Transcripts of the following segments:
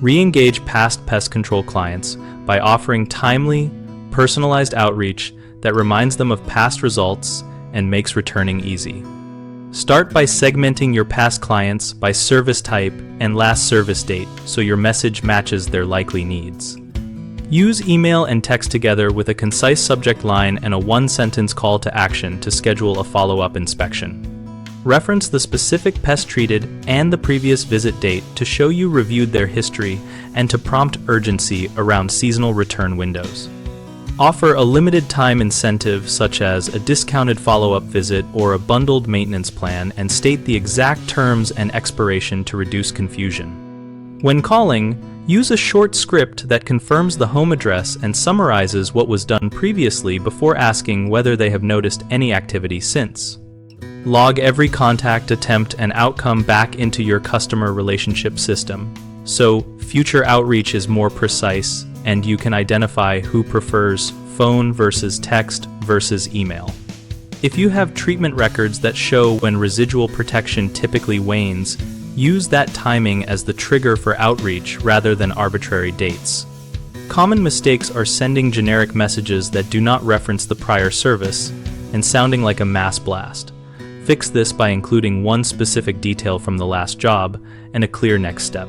Re-engage past pest control clients by offering timely, personalized outreach that reminds them of past results and makes returning easy. Start by segmenting your past clients by service type and last service date so your message matches their likely needs. Use email and text together with a concise subject line and a one-sentence call to action to schedule a follow-up inspection. Reference the specific pest treated and the previous visit date to show you reviewed their history and to prompt urgency around seasonal return windows. Offer a limited time incentive such as a discounted follow-up visit or a bundled maintenance plan and state the exact terms and expiration to reduce confusion. When calling, use a short script that confirms the home address and summarizes what was done previously before asking whether they have noticed any activity since. Log every contact, attempt, and outcome back into your customer relationship system, so future outreach is more precise and you can identify who prefers phone versus text versus email. If you have treatment records that show when residual protection typically wanes, use that timing as the trigger for outreach rather than arbitrary dates. Common mistakes are sending generic messages that do not reference the prior service and sounding like a mass blast. Fix this by including one specific detail from the last job and a clear next step.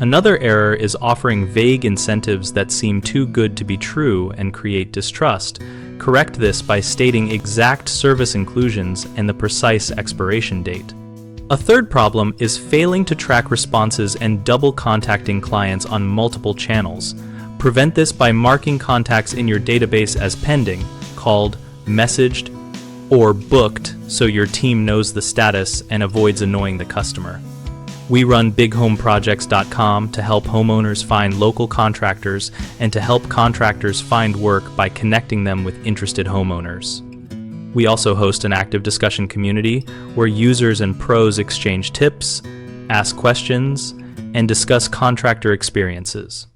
Another error is offering vague incentives that seem too good to be true and create distrust. Correct this by stating exact service inclusions and the precise expiration date. A third problem is failing to track responses and double contacting clients on multiple channels. Prevent this by marking contacts in your database as pending, called, messaged, or booked so your team knows the status and avoids annoying the customer. We run bighomeprojects.com to help homeowners find local contractors and to help contractors find work by connecting them with interested homeowners. We also host an active discussion community where users and pros exchange tips, ask questions, and discuss contractor experiences.